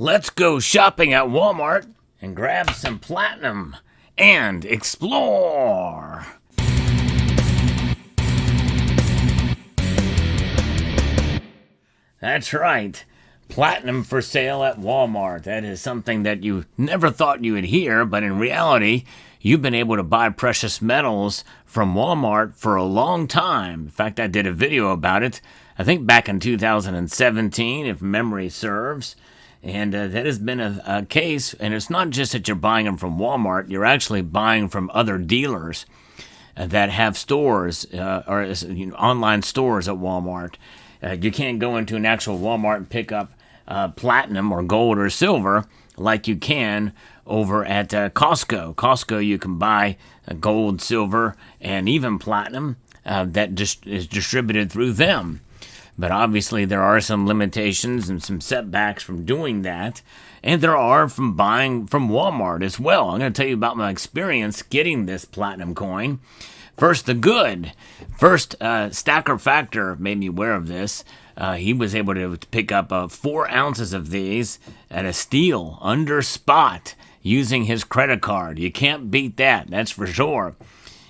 Let's go shopping at Walmart and grab some platinum and explore. That's right. Platinum for sale at Walmart. That is something that you never thought you would hear, but in reality, you've been able to buy precious metals from Walmart for a long time. In fact, I did a video about it, I think back in 2017, if memory serves. And that has been a case, and it's not just that you're buying them from Walmart, you're actually buying from other dealers that have stores or online stores at Walmart. You can't go into an actual Walmart and pick up platinum or gold or silver like you can over at Costco. Costco, you can buy gold, silver, and even platinum that just is distributed through them. But obviously there are some limitations and some setbacks from doing that. And there are from buying from Walmart as well. I'm going to tell you about my experience getting this platinum coin. First, the good. First, Stacker Factor made me aware of this. He was able to pick up 4 ounces of these at a steal under spot using his credit card. You can't beat that, that's for sure.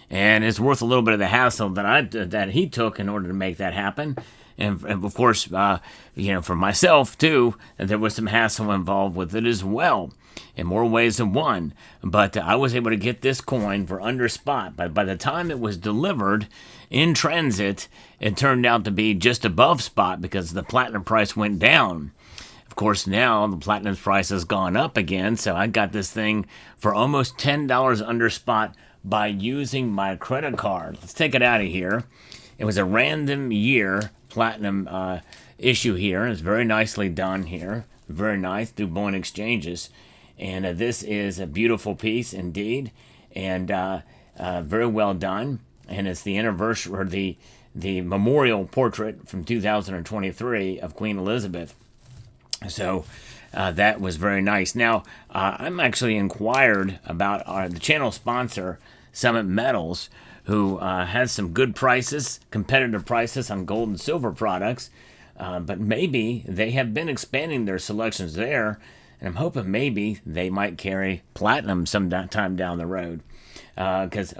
And it's worth a little bit of the hassle that he took in order to make that happen. And of course, for myself too, there was some hassle involved with it as well, in more ways than one. But I was able to get this coin for under spot. But by the time it was delivered in transit, it turned out to be just above spot because the platinum price went down. Of course, now the platinum price has gone up again, so I got this thing for almost $10 under spot by using my credit card. Let's take it out of here. It was a random year platinum issue here. It's very nicely done here. Very nice through bullion exchanges. And this is a beautiful piece indeed. And very well done. And it's the anniversary, or the memorial portrait from 2023 of Queen Elizabeth. So that was very nice. Now, I'm actually inquired about the channel sponsor, Summit Metals, who has some good prices, competitive prices on gold and silver products. But maybe they have been expanding their selections there, and I'm hoping maybe they might carry platinum sometime down the road. Because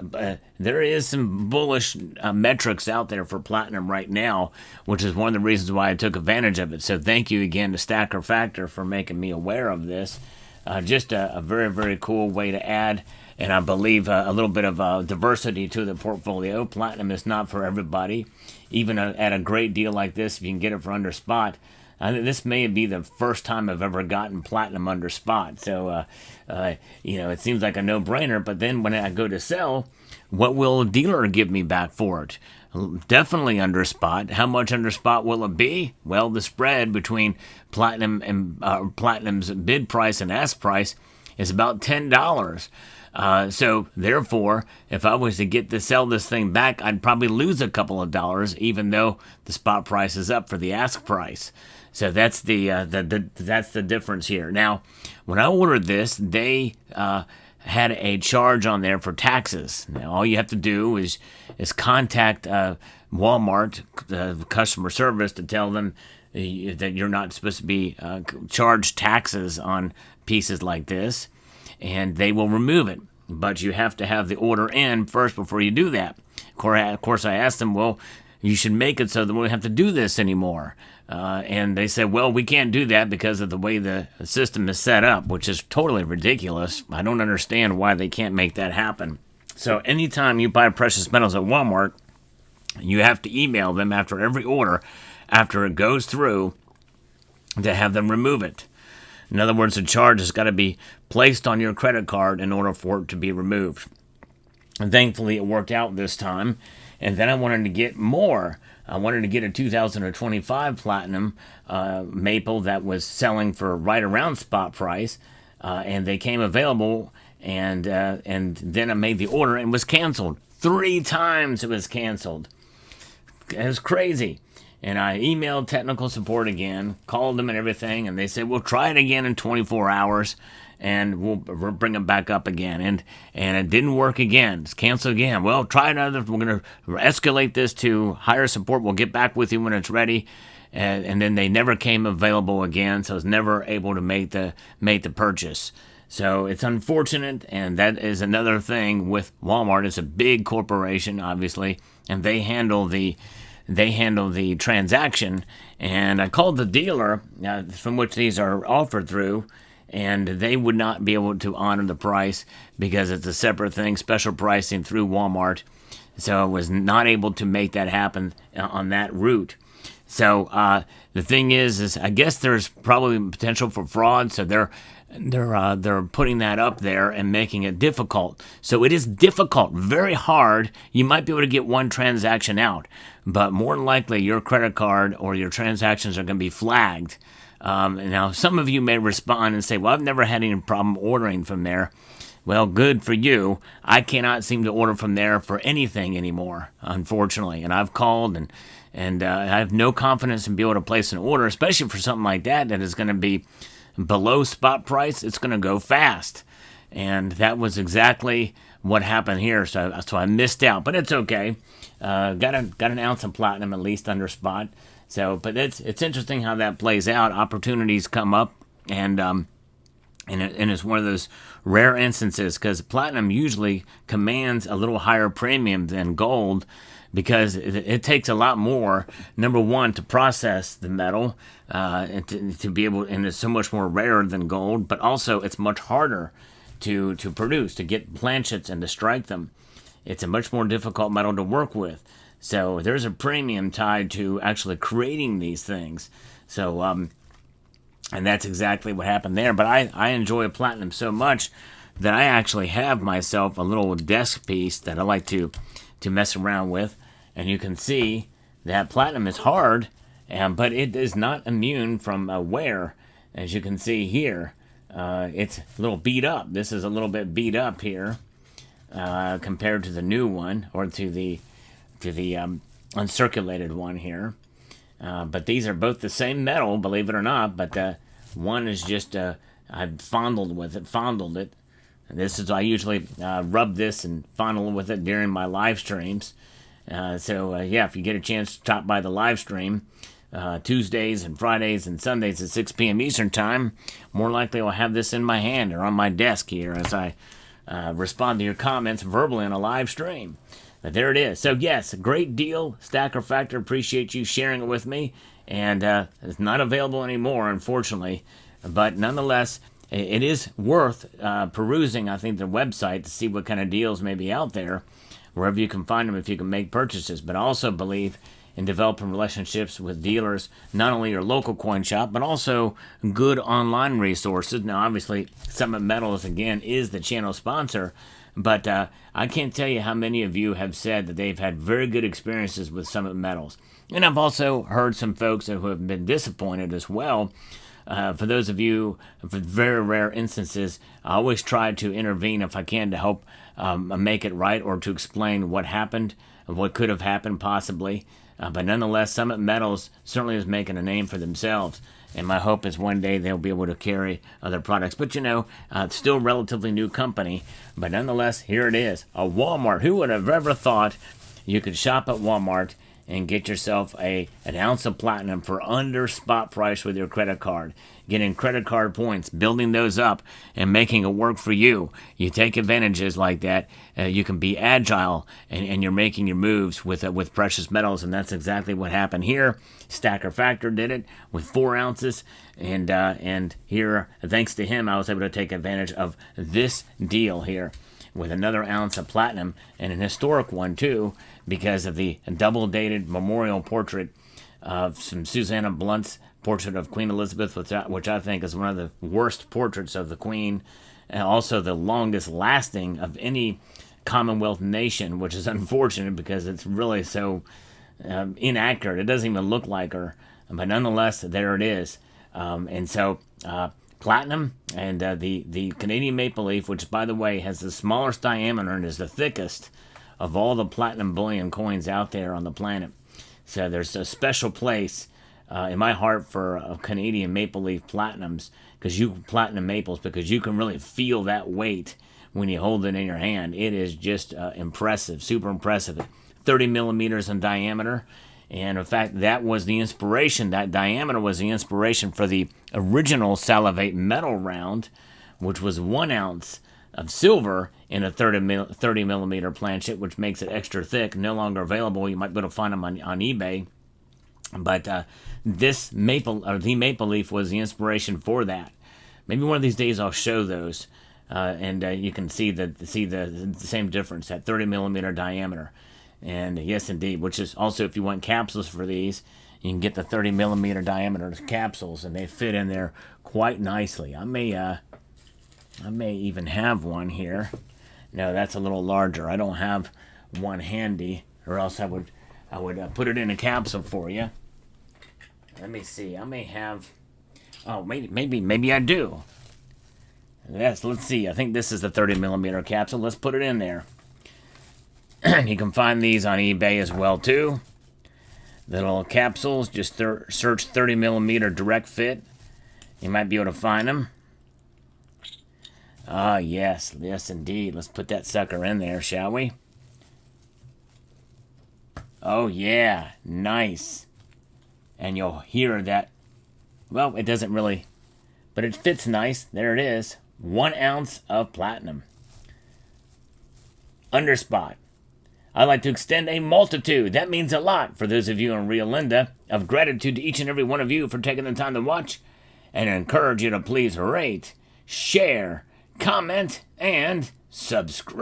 there is some bullish metrics out there for platinum right now, which is one of the reasons why I took advantage of it. So thank you again to Stacker Factor for making me aware of this. Just a very, very cool way to add, and I believe a little bit of diversity to the portfolio. Platinum is not for everybody. Even at a great deal like this, if you can get it for under spot, this may be the first time I've ever gotten platinum under spot. So, it seems like a no-brainer. But then when I go to sell, what will a dealer give me back for it? Definitely under spot. How much under spot will it be? Well, the spread between platinum and platinum's bid price and ask price is about $10. So therefore, if I was to sell this thing back, I'd probably lose a couple of dollars, even though the spot price is up for the ask price. So that's that's the difference here. Now, when I ordered this, they had a charge on there for taxes. Now, all you have to do is contact Walmart, customer service, to tell them that you're not supposed to be charged taxes on pieces like this, and they will remove it. But you have to have the order in first before you do that. Of course, I asked them, well, you should make it so that we don't have to do this anymore. And they said, well, we can't do that because of the way the system is set up, which is totally ridiculous. I don't understand why they can't make that happen. So anytime you buy precious metals at Walmart, you have to email them after every order, after it goes through, to have them remove it. In other words, the charge has got to be placed on your credit card in order for it to be removed. And thankfully, it worked out this time. And then I wanted to get more. I wanted to get a 2025 platinum maple that was selling for right around spot price, and they came available. And then I made the order and it was canceled. 3 times it was canceled. It was crazy. And I emailed technical support again, called them and everything, and they said, we'll try it again in 24 hours, and we'll bring it back up again. And it didn't work again. It's canceled again. Well, try another. We're going to escalate this to higher support. We'll get back with you when it's ready. and then they never came available again, so I was never able to make the purchase. So it's unfortunate, and that is another thing with Walmart. It's a big corporation, obviously, and they handle the transaction. And I called the dealer from which these are offered through, and they would not be able to honor the price because it's a separate thing, special pricing through Walmart. So I was not able to make that happen on that route. So the thing is I guess there's probably potential for fraud. So they're putting that up there and making it difficult. So it is difficult, very hard. You might be able to get one transaction out, but more than likely your credit card or your transactions are going to be flagged. Now, some of you may respond and say, well, I've never had any problem ordering from there. Well, good for you. I cannot seem to order from there for anything anymore, unfortunately. And I've called and I have no confidence in being able to place an order, especially for something like that is going to be below spot price. It's going to go fast. And that was exactly what happened here. So I missed out, but it's okay. Got an ounce of platinum at least under spot. So, but it's interesting how that plays out. Opportunities come up, and it's one of those rare instances because platinum usually commands a little higher premium than gold because it takes a lot more. Number one, to process the metal, and to be able, and it's so much more rare than gold. But also, it's much harder to produce, to get planchets and to strike them. It's a much more difficult metal to work with. So there's a premium tied to actually creating these things. So, and that's exactly what happened there. But I enjoy platinum so much that I actually have myself a little desk piece that I like to mess around with. And you can see that platinum is hard, but it is not immune from wear. As you can see here, it's a little beat up. This is a little bit beat up here compared to the new one, or to the uncirculated one here. But these are both the same metal, believe it or not, but one is just, I fondled it. And this is, I usually rub this and fondle with it during my live streams. Yeah, if you get a chance to stop by the live stream, Tuesdays and Fridays and Sundays at 6 p.m. Eastern Time, more likely I'll have this in my hand or on my desk here as I respond to your comments verbally on a live stream. But there it is. So yes, great deal, Stacker Factor. Appreciate you sharing it with me. And it's not available anymore, unfortunately. But nonetheless, it is worth perusing, I think, their website to see what kind of deals may be out there, wherever you can find them if you can make purchases. But I also believe in developing relationships with dealers, not only your local coin shop, but also good online resources. Now, obviously, Summit Metals, again, is the channel sponsor. But I can't tell you how many of you have said that they've had very good experiences with Summit Metals. And I've also heard some folks who have been disappointed as well. For those of you, for very rare instances, I always try to intervene if I can to help make it right or to explain what happened, what could have happened possibly. But nonetheless, Summit Metals certainly is making a name for themselves. And my hope is one day they'll be able to carry other products. But it's still a relatively new company. But nonetheless, here it is. A Walmart. Who would have ever thought you could shop at Walmart and get yourself an ounce of platinum for under spot price with your credit card? Getting credit card points, building those up, and making it work for you. You take advantages like that. You can be agile, and you're making your moves with precious metals, and that's exactly what happened here. Stacker Factor did it with 4 ounces, and here, thanks to him, I was able to take advantage of this deal here with another ounce of platinum, and an historic one too, because of the double-dated memorial portrait of some Susanna Blunt's portrait of Queen Elizabeth, which I think is one of the worst portraits of the Queen, and also the longest lasting of any Commonwealth nation, which is unfortunate because it's really so inaccurate. It doesn't even look like her, but nonetheless, there it is. And so platinum and the Canadian maple leaf, which by the way has the smallest diameter and is the thickest of all the platinum bullion coins out there on the planet. So there's a special place in my heart for Canadian maple leaf platinums, platinum maples, because you can really feel that weight when you hold it in your hand. It is just impressive, super impressive. 30 millimeters in diameter, And in fact, that was the inspiration, that diameter was the inspiration for the original Salivate metal round, which was 1 ounce of silver in a 30 millimeter planchet, which makes it extra thick, no longer available. You might be able to find them on eBay. But this the maple leaf was the inspiration for that. Maybe one of these days I'll show those, and you can see the same difference, that 30 millimeter diameter. And yes, indeed, which is also, if you want capsules for these, you can get the 30 millimeter diameter capsules, and they fit in there quite nicely. I may even have one here. No, that's a little larger. I don't have one handy, or else I would put it in a capsule for you. Let me see. I may have. Oh, maybe I do. Yes. Let's see. I think this is the 30 millimeter capsule. Let's put it in there. You can find these on eBay as well too. Little capsules. Just search 30 millimeter direct fit. You might be able to find them. Ah, yes, indeed. Let's put that sucker in there, shall we? Oh yeah, nice. And you'll hear that. Well, it doesn't really, but it fits nice. There it is. 1 ounce of platinum. Underspot. I'd like to extend a multitude, that means a lot for those of you in Rio Linda, of gratitude to each and every one of you for taking the time to watch, and encourage you to please rate, share, comment, and subscribe.